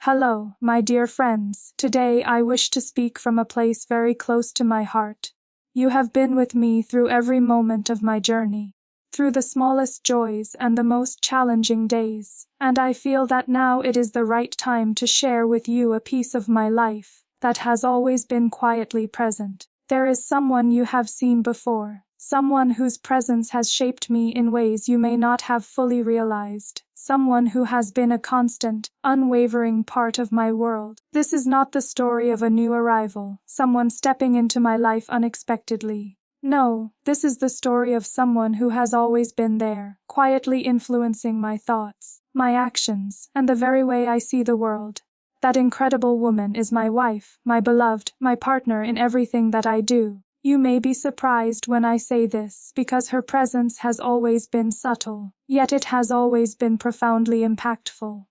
Hello, my dear friends. Today I wish to speak from a place very close to my heart. You have been with me through every moment of my journey, through the smallest joys and the most challenging days, and I feel that now it is the right time to share with you a piece of my life that has always been quietly present. There is someone you have seen before, someone whose presence has shaped me in ways you may not have fully realized. Someone who has been a constant, unwavering part of my world. This is not the story of a new arrival, someone stepping into my life unexpectedly. No, this is the story of someone who has always been there, quietly influencing my thoughts, my actions, and the very way I see the world. That incredible woman is my wife, my beloved, my partner in everything that I do. You may be surprised when I say this, because her presence has always been subtle, yet it has always been profoundly impactful.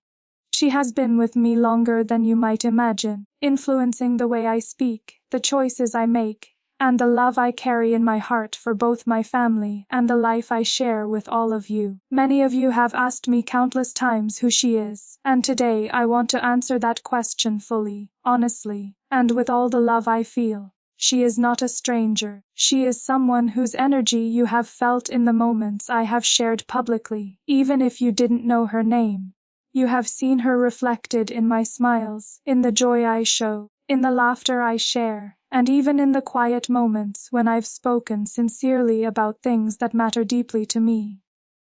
She has been with me longer than you might imagine, influencing the way I speak, the choices I make, and the love I carry in my heart for both my family and the life I share with all of you. Many of you have asked me countless times who she is, and today I want to answer that question fully, honestly, and with all the love I feel. She is not a stranger. She is someone whose energy you have felt in the moments I have shared publicly, even if you didn't know her name. You have seen her reflected in my smiles, in the joy I show, in the laughter I share, and even in the quiet moments when I've spoken sincerely about things that matter deeply to me.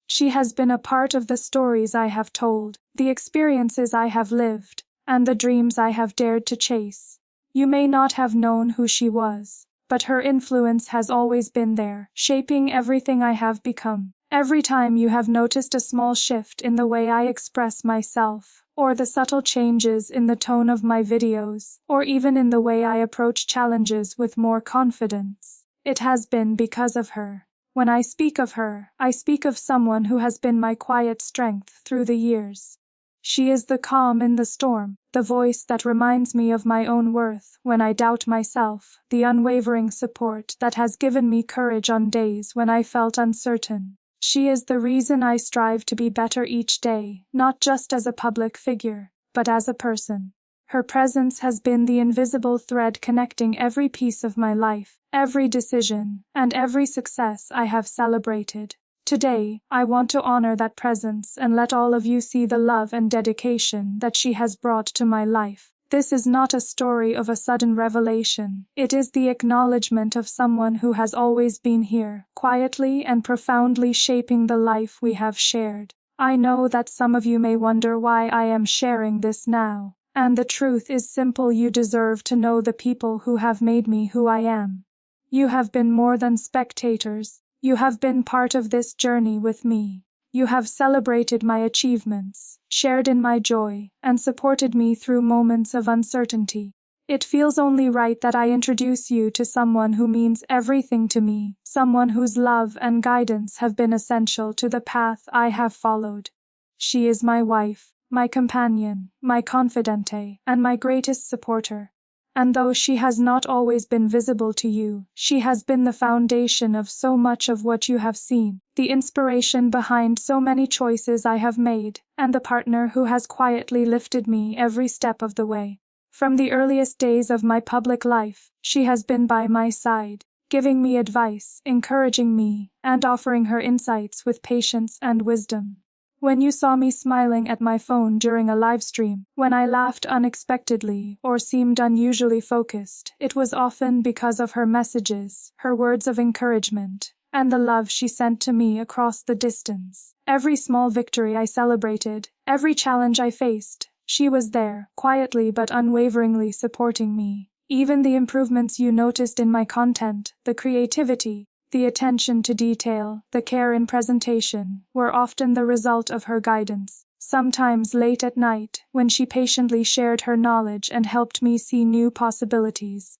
She has been a part of the stories I have told, the experiences I have lived, and the dreams I have dared to chase. You may not have known who she was, but her influence has always been there, shaping everything I have become. Every time you have noticed a small shift in the way I express myself, or the subtle changes in the tone of my videos, or even in the way I approach challenges with more confidence, it has been because of her. When I speak of her, I speak of someone who has been my quiet strength through the years. She is the calm in the storm, the voice that reminds me of my own worth when I doubt myself, the unwavering support that has given me courage on days when I felt uncertain. She is the reason I strive to be better each day, not just as a public figure, but as a person. Her presence has been the invisible thread connecting every piece of my life, every decision, and every success I have celebrated. Today, I want to honor that presence and let all of you see the love and dedication that she has brought to my life. This is not a story of a sudden revelation. It is the acknowledgement of someone who has always been here, quietly and profoundly shaping the life we have shared. I know that some of you may wonder why I am sharing this now, and the truth is simple: you deserve to know the people who have made me who I am. You have been more than spectators. You have been part of this journey with me. You have celebrated my achievements, shared in my joy, and supported me through moments of uncertainty. It feels only right that I introduce you to someone who means everything to me, someone whose love and guidance have been essential to the path I have followed. She is my wife, my companion, my confidante, and my greatest supporter. And though she has not always been visible to you, she has been the foundation of so much of what you have seen, the inspiration behind so many choices I have made, and the partner who has quietly lifted me every step of the way. From the earliest days of my public life, she has been by my side, giving me advice, encouraging me, and offering her insights with patience and wisdom. When you saw me smiling at my phone during a live stream, when I laughed unexpectedly or seemed unusually focused, it was often because of her messages, her words of encouragement, and the love she sent to me across the distance. Every small victory I celebrated, every challenge I faced, she was there, quietly but unwaveringly supporting me. Even the improvements you noticed in my content, the creativity, the attention to detail, the care in presentation, were often the result of her guidance. Sometimes late at night, when she patiently shared her knowledge and helped me see new possibilities.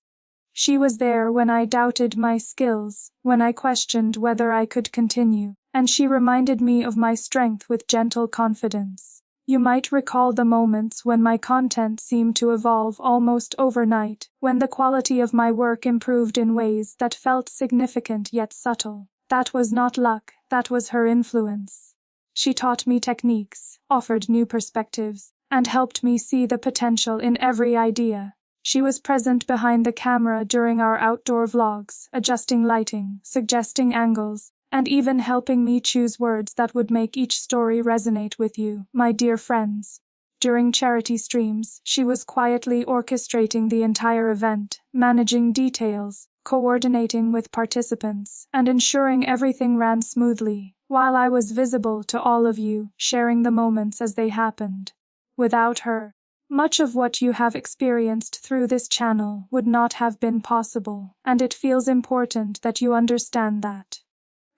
She was there when I doubted my skills, when I questioned whether I could continue, and she reminded me of my strength with gentle confidence. You might recall the moments when my content seemed to evolve almost overnight, when the quality of my work improved in ways that felt significant yet subtle. That was not luck, that was her influence. She taught me techniques, offered new perspectives, and helped me see the potential in every idea. She was present behind the camera during our outdoor vlogs, adjusting lighting, suggesting angles, and even helping me choose words that would make each story resonate with you, my dear friends. During charity streams, she was quietly orchestrating the entire event, managing details, coordinating with participants, and ensuring everything ran smoothly, while I was visible to all of you, sharing the moments as they happened. Without her, much of what you have experienced through this channel would not have been possible, and it feels important that you understand that.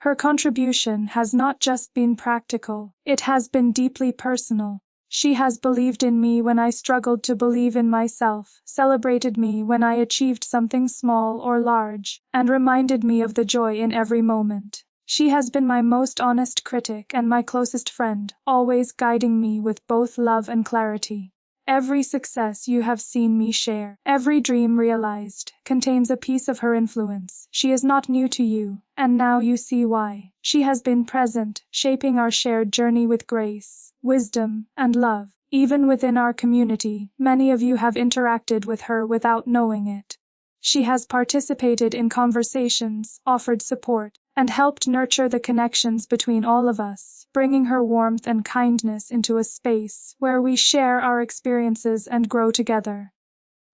Her contribution has not just been practical, it has been deeply personal. She has believed in me when I struggled to believe in myself, celebrated me when I achieved something small or large, and reminded me of the joy in every moment. She has been my most honest critic and my closest friend, always guiding me with both love and clarity. Every success you have seen me share, every dream realized, contains a piece of her influence. She is not new to you, and now you see why. She has been present, shaping our shared journey with grace, wisdom, and love. Even within our community, many of you have interacted with her without knowing it. She has participated in conversations, offered support, and helped nurture the connections between all of us, bringing her warmth and kindness into a space where we share our experiences and grow together.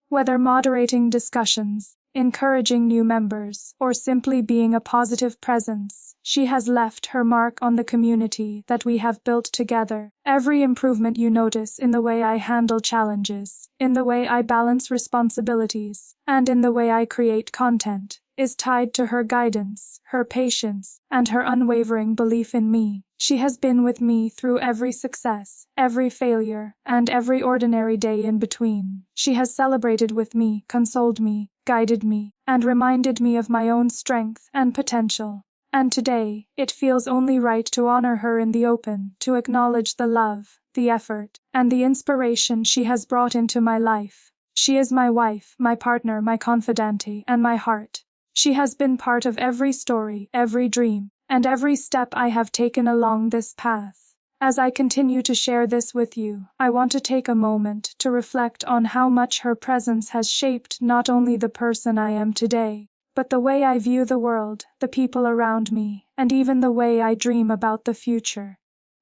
Whether moderating discussions, encouraging new members, or simply being a positive presence, she has left her mark on the community that we have built together. Every improvement you notice in the way I handle challenges, in the way I balance responsibilities, and in the way I create content, is tied to her guidance, her patience, and her unwavering belief in me. She has been with me through every success, every failure, and every ordinary day in between. She has celebrated with me, consoled me, guided me, and reminded me of my own strength and potential. And today, it feels only right to honor her in the open, to acknowledge the love, the effort, and the inspiration she has brought into my life. She is my wife, my partner, my confidante, and my heart. She has been part of every story, every dream, and every step I have taken along this path. As I continue to share this with you, I want to take a moment to reflect on how much her presence has shaped not only the person I am today, but the way I view the world, the people around me, and even the way I dream about the future.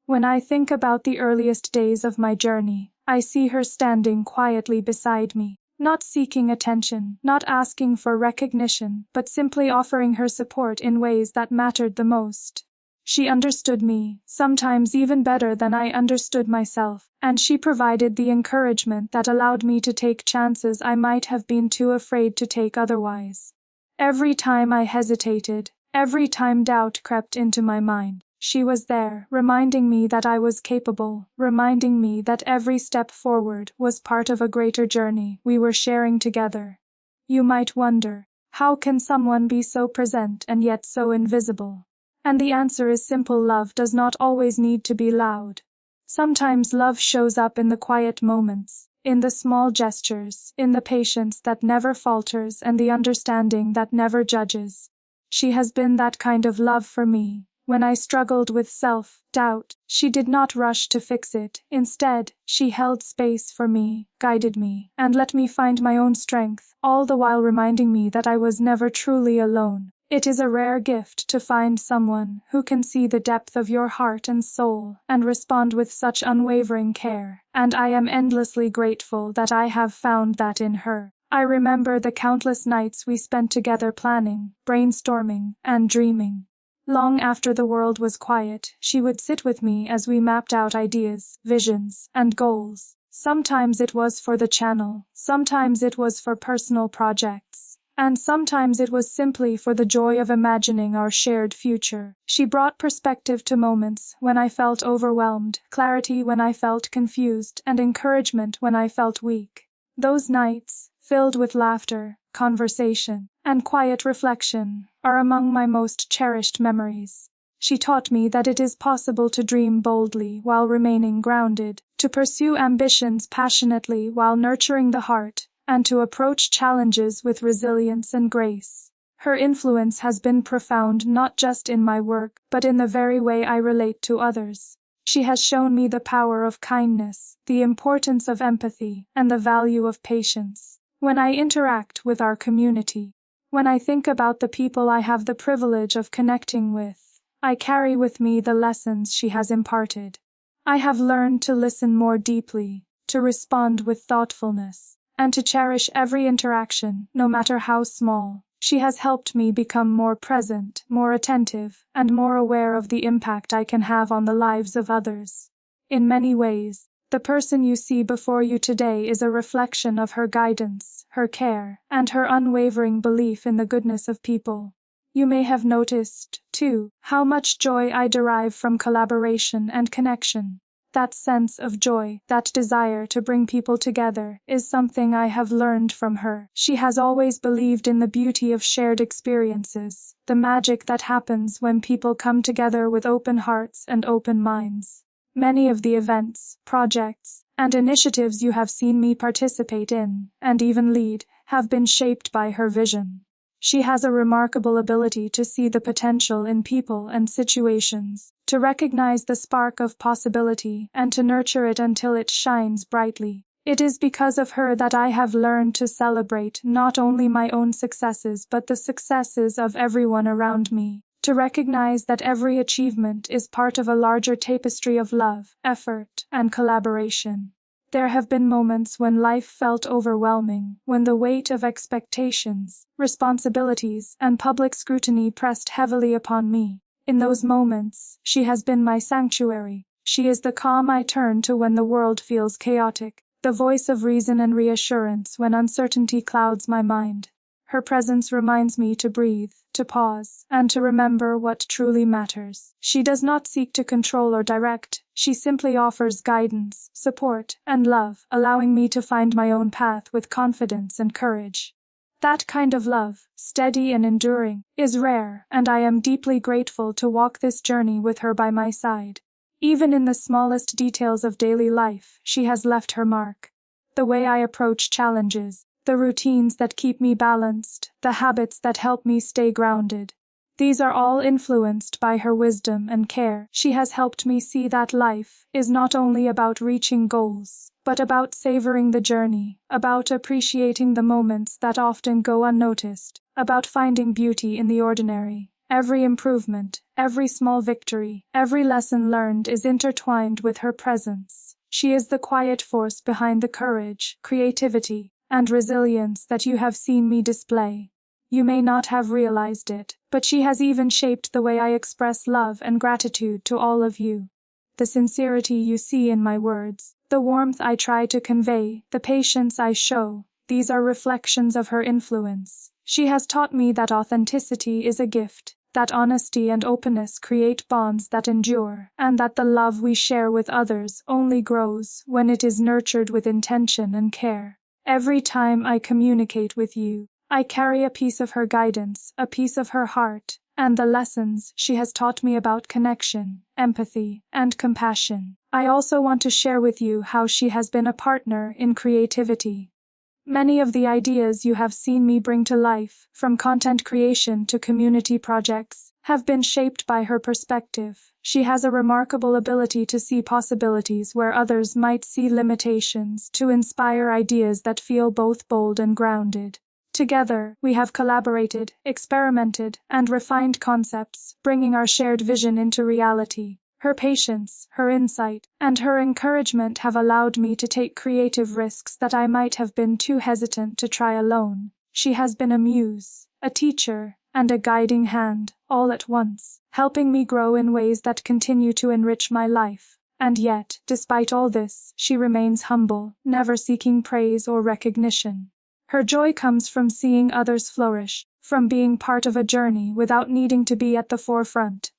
When I think about the earliest days of my journey, I see her standing quietly beside me, not seeking attention, not asking for recognition, but simply offering her support in ways that mattered the most. She understood me, sometimes even better than I understood myself, and she provided the encouragement that allowed me to take chances I might have been too afraid to take otherwise. Every time I hesitated, every time doubt crept into my mind, she was there, reminding me that I was capable, reminding me that every step forward was part of a greater journey we were sharing together. You might wonder, how can someone be so present and yet so invisible? And the answer is simple: love does not always need to be loud. Sometimes love shows up in the quiet moments, in the small gestures, in the patience that never falters and the understanding that never judges. She has been that kind of love for me. When I struggled with self-doubt, she did not rush to fix it. Instead, she held space for me, guided me, and let me find my own strength, all the while reminding me that I was never truly alone. It is a rare gift to find someone who can see the depth of your heart and soul and respond with such unwavering care, and I am endlessly grateful that I have found that in her. I remember the countless nights we spent together planning, brainstorming, and dreaming. Long after the world was quiet, she would sit with me as we mapped out ideas, visions, and goals. Sometimes it was for the channel, sometimes it was for personal projects, and sometimes it was simply for the joy of imagining our shared future. She brought perspective to moments when I felt overwhelmed, clarity when I felt confused, and encouragement when I felt weak. Those nights, filled with laughter, conversation, and quiet reflection, are among my most cherished memories. She taught me that it is possible to dream boldly while remaining grounded, to pursue ambitions passionately while nurturing the heart, and to approach challenges with resilience and grace. Her influence has been profound not just in my work, but in the very way I relate to others. She has shown me the power of kindness, the importance of empathy, and the value of patience. When I interact with our community, when I think about the people I have the privilege of connecting with, I carry with me the lessons she has imparted. I have learned to listen more deeply, to respond with thoughtfulness, and to cherish every interaction, no matter how small. She has helped me become more present, more attentive, and more aware of the impact I can have on the lives of others. In many ways, the person you see before you today is a reflection of her guidance, her care, and her unwavering belief in the goodness of people. You may have noticed, too, how much joy I derive from collaboration and connection. That sense of joy, that desire to bring people together, is something I have learned from her. She has always believed in the beauty of shared experiences, the magic that happens when people come together with open hearts and open minds. Many of the events, projects, and initiatives you have seen me participate in, and even lead, have been shaped by her vision. She has a remarkable ability to see the potential in people and situations, to recognize the spark of possibility and to nurture it until it shines brightly. It is because of her that I have learned to celebrate not only my own successes but the successes of everyone around me, to recognize that every achievement is part of a larger tapestry of love, effort, and collaboration. There have been moments when life felt overwhelming, when the weight of expectations, responsibilities, and public scrutiny pressed heavily upon me. In those moments, she has been my sanctuary. She is the calm I turn to when the world feels chaotic, the voice of reason and reassurance when uncertainty clouds my mind. Her presence reminds me to breathe, to pause, and to remember what truly matters. She does not seek to control or direct, she simply offers guidance, support, and love, allowing me to find my own path with confidence and courage. That kind of love, steady and enduring, is rare, and I am deeply grateful to walk this journey with her by my side. Even in the smallest details of daily life, she has left her mark. The way I approach challenges, the routines that keep me balanced, the habits that help me stay grounded. These are all influenced by her wisdom and care. She has helped me see that life is not only about reaching goals, but about savoring the journey, about appreciating the moments that often go unnoticed, about finding beauty in the ordinary. Every improvement, every small victory, every lesson learned is intertwined with her presence. She is the quiet force behind the courage, creativity, and resilience that you have seen me display. You may not have realized it, but she has even shaped the way I express love and gratitude to all of you. The sincerity you see in my words, the warmth I try to convey, the patience I show, these are reflections of her influence. She has taught me that authenticity is a gift, that honesty and openness create bonds that endure, and that the love we share with others only grows when it is nurtured with intention and care. Every time I communicate with you, I carry a piece of her guidance, a piece of her heart, and the lessons she has taught me about connection, empathy, and compassion. I also want to share with you how she has been a partner in creativity. Many of the ideas you have seen me bring to life, from content creation to community projects, have been shaped by her perspective. She has a remarkable ability to see possibilities where others might see limitations, to inspire ideas that feel both bold and grounded. Together, we have collaborated, experimented, and refined concepts, bringing our shared vision into reality. Her patience, her insight, and her encouragement have allowed me to take creative risks that I might have been too hesitant to try alone. She has been a muse, a teacher, and a guiding hand, all at once, helping me grow in ways that continue to enrich my life. And yet, despite all this, she remains humble, never seeking praise or recognition. Her joy comes from seeing others flourish, from being part of a journey without needing to be at the forefront.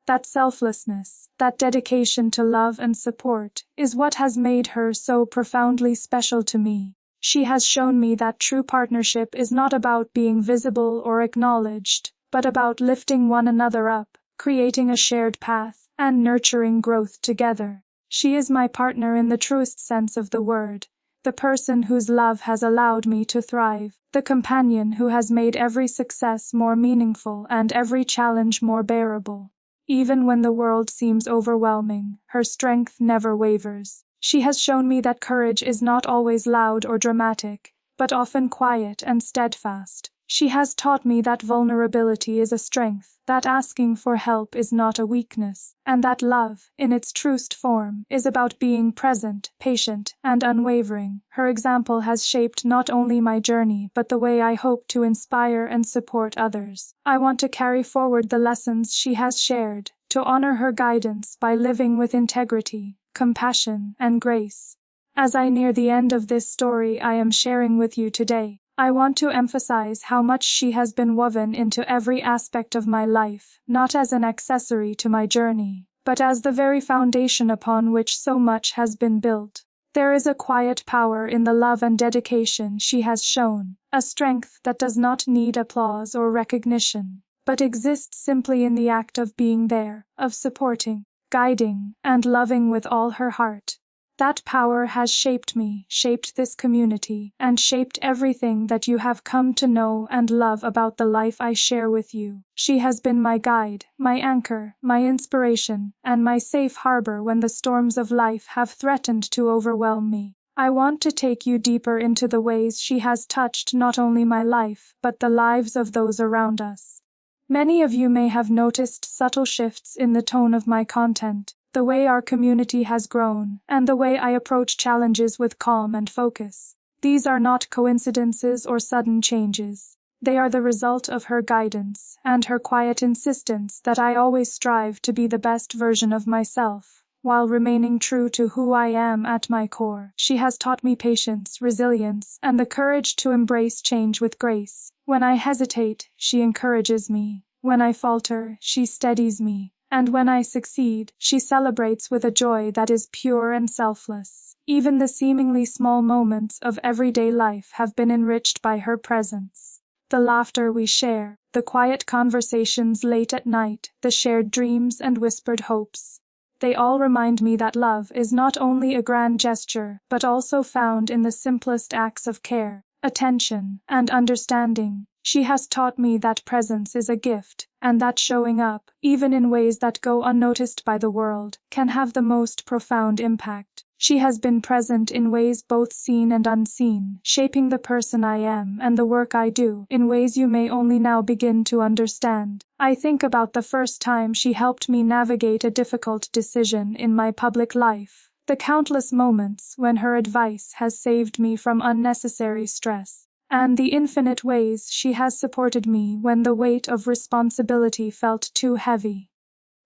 That selflessness, that dedication to love and support, is what has made her so profoundly special to me. She has shown me that true partnership is not about being visible or acknowledged, but about lifting one another up, creating a shared path, and nurturing growth together. She is my partner in the truest sense of the word, the person whose love has allowed me to thrive, the companion who has made every success more meaningful and every challenge more bearable. Even when the world seems overwhelming, her strength never wavers. She has shown me that courage is not always loud or dramatic, but often quiet and steadfast. She has taught me that vulnerability is a strength, that asking for help is not a weakness, and that love, in its truest form, is about being present, patient, and unwavering. Her example has shaped not only my journey but the way I hope to inspire and support others. I want to carry forward the lessons she has shared, to honor her guidance by living with integrity, compassion, and grace. As I near the end of this story I am sharing with you today, I want to emphasize how much she has been woven into every aspect of my life, not as an accessory to my journey, but as the very foundation upon which so much has been built. There is a quiet power in the love and dedication she has shown, a strength that does not need applause or recognition, but exists simply in the act of being there, of supporting, guiding, and loving with all her heart. That power has shaped me, shaped this community, and shaped everything that you have come to know and love about the life I share with you. She has been my guide, my anchor, my inspiration, and my safe harbor when the storms of life have threatened to overwhelm me. I want to take you deeper into the ways she has touched not only my life, but the lives of those around us. Many of you may have noticed subtle shifts in the tone of my content, the way our community has grown, and the way I approach challenges with calm and focus. These are not coincidences or sudden changes. They are the result of her guidance, and her quiet insistence that I always strive to be the best version of myself, while remaining true to who I am at my core. She has taught me patience, resilience, and the courage to embrace change with grace. When I hesitate, she encourages me. When I falter, she steadies me. And when I succeed, she celebrates with a joy that is pure and selfless. Even the seemingly small moments of everyday life have been enriched by her presence. The laughter we share, the quiet conversations late at night, the shared dreams and whispered hopes. They all remind me that love is not only a grand gesture, but also found in the simplest acts of care, attention, and understanding. She has taught me that presence is a gift, and that showing up, even in ways that go unnoticed by the world, can have the most profound impact. She has been present in ways both seen and unseen, shaping the person I am and the work I do in ways you may only now begin to understand. I think about the first time she helped me navigate a difficult decision in my public life, the countless moments when her advice has saved me from unnecessary stress, and the infinite ways she has supported me when the weight of responsibility felt too heavy.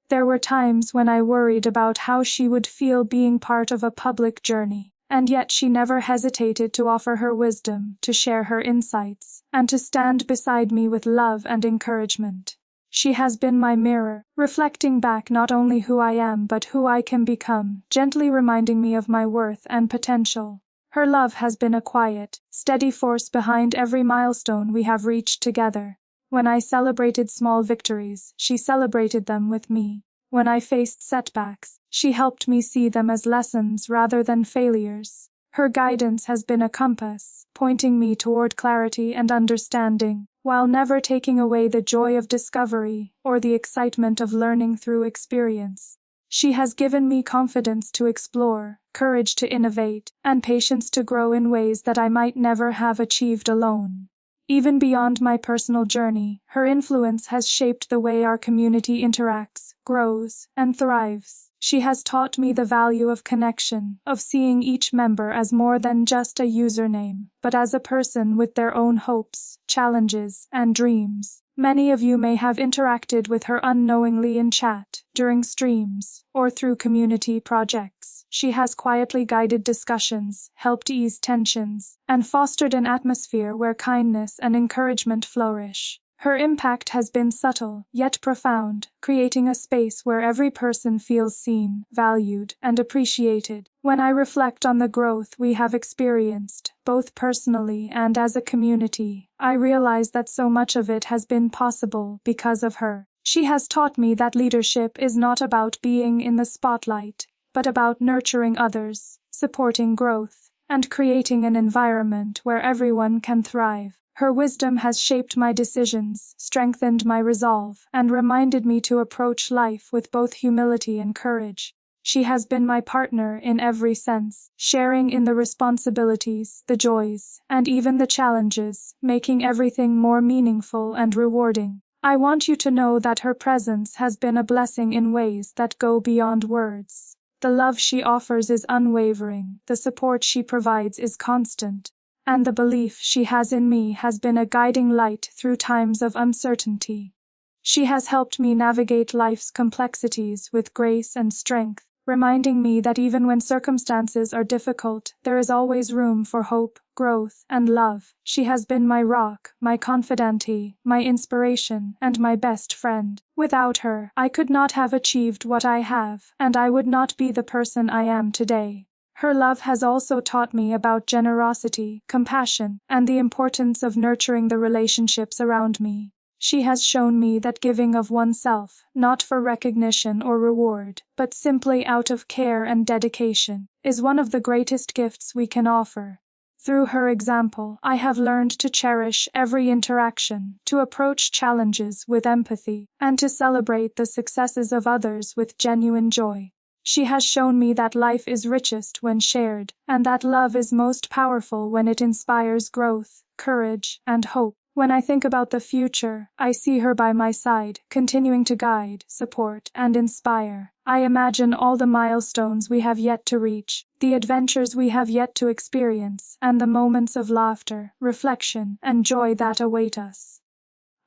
There were times when I worried about how she would feel being part of a public journey, and yet she never hesitated to offer her wisdom, to share her insights, and to stand beside me with love and encouragement. She has been my mirror, reflecting back not only who I am but who I can become, gently reminding me of my worth and potential. Her love has been a quiet, steady force behind every milestone we have reached together. When I celebrated small victories, she celebrated them with me. When I faced setbacks, she helped me see them as lessons rather than failures. Her guidance has been a compass, pointing me toward clarity and understanding, while never taking away the joy of discovery or the excitement of learning through experience. She has given me confidence to explore, courage to innovate, and patience to grow in ways that I might never have achieved alone. Even beyond my personal journey, her influence has shaped the way our community interacts, grows, and thrives. She has taught me the value of connection, of seeing each member as more than just a username, but as a person with their own hopes, challenges, and dreams. Many of you may have interacted with her unknowingly in chat, during streams, or through community projects. She has quietly guided discussions, helped ease tensions, and fostered an atmosphere where kindness and encouragement flourish. Her impact has been subtle, yet profound, creating a space where every person feels seen, valued, and appreciated. When I reflect on the growth we have experienced, both personally and as a community, I realize that so much of it has been possible because of her. She has taught me that leadership is not about being in the spotlight, but about nurturing others, supporting growth, and creating an environment where everyone can thrive. Her wisdom has shaped my decisions, strengthened my resolve, and reminded me to approach life with both humility and courage. She has been my partner in every sense, sharing in the responsibilities, the joys, and even the challenges, making everything more meaningful and rewarding. I want you to know that her presence has been a blessing in ways that go beyond words. The love she offers is unwavering, the support she provides is constant, and the belief she has in me has been a guiding light through times of uncertainty. She has helped me navigate life's complexities with grace and strength, reminding me that even when circumstances are difficult, there is always room for hope, growth, and love. She has been my rock, my confidante, my inspiration, and my best friend. Without her, I could not have achieved what I have, and I would not be the person I am today. Her love has also taught me about generosity, compassion, and the importance of nurturing the relationships around me. She has shown me that giving of oneself, not for recognition or reward, but simply out of care and dedication, is one of the greatest gifts we can offer. Through her example, I have learned to cherish every interaction, to approach challenges with empathy, and to celebrate the successes of others with genuine joy. She has shown me that life is richest when shared, and that love is most powerful when it inspires growth, courage, and hope. When I think about the future, I see her by my side, continuing to guide, support, and inspire. I imagine all the milestones we have yet to reach, the adventures we have yet to experience, and the moments of laughter, reflection, and joy that await us.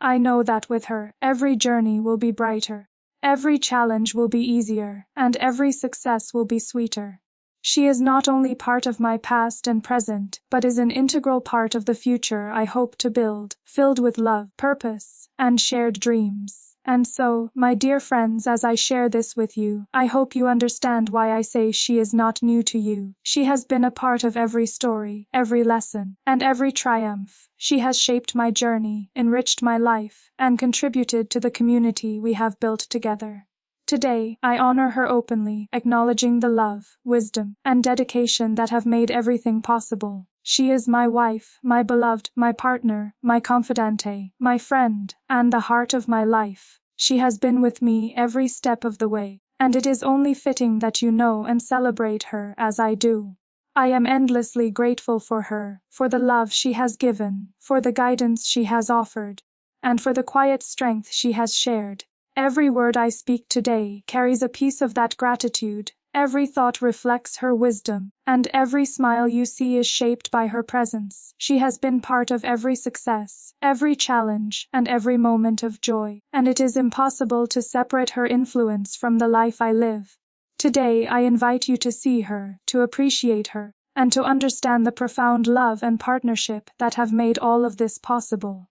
I know that with her, every journey will be brighter, every challenge will be easier, and every success will be sweeter. She is not only part of my past and present, but is an integral part of the future I hope to build, filled with love, purpose, and shared dreams. And so, my dear friends, as I share this with you, I hope you understand why I say she is not new to you. She has been a part of every story, every lesson, and every triumph. She has shaped my journey, enriched my life, and contributed to the community we have built together. Today, I honor her openly, acknowledging the love, wisdom, and dedication that have made everything possible. She is my wife, my beloved, my partner, my confidante, my friend, and the heart of my life. She has been with me every step of the way, and it is only fitting that you know and celebrate her as I do. I am endlessly grateful for her, for the love she has given, for the guidance she has offered, and for the quiet strength she has shared. Every word I speak today carries a piece of that gratitude, every thought reflects her wisdom, and every smile you see is shaped by her presence. She has been part of every success, every challenge, and every moment of joy, and it is impossible to separate her influence from the life I live. Today I invite you to see her, to appreciate her, and to understand the profound love and partnership that have made all of this possible.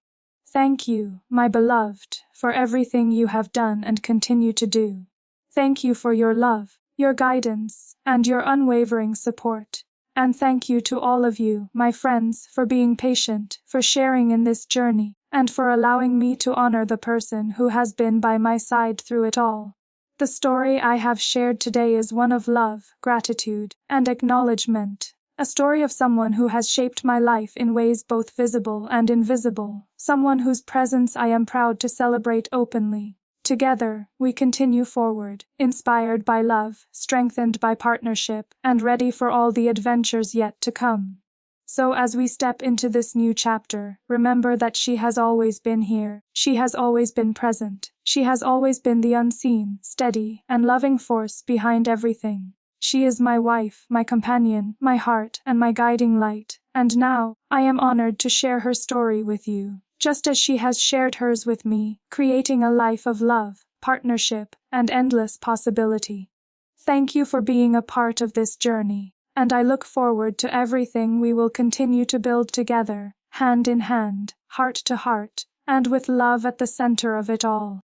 Thank you, my beloved, for everything you have done and continue to do. Thank you for your love, your guidance, and your unwavering support. And thank you to all of you, my friends, for being patient, for sharing in this journey, and for allowing me to honor the person who has been by my side through it all. The story I have shared today is one of love, gratitude, and acknowledgement. A story of someone who has shaped my life in ways both visible and invisible, someone whose presence I am proud to celebrate openly. Together, we continue forward, inspired by love, strengthened by partnership, and ready for all the adventures yet to come. So as we step into this new chapter, remember that she has always been here, she has always been present, she has always been the unseen, steady, and loving force behind everything. She is my wife, my companion, my heart, and my guiding light, and now, I am honored to share her story with you, just as she has shared hers with me, creating a life of love, partnership, and endless possibility. Thank you for being a part of this journey, and I look forward to everything we will continue to build together, hand in hand, heart to heart, and with love at the center of it all.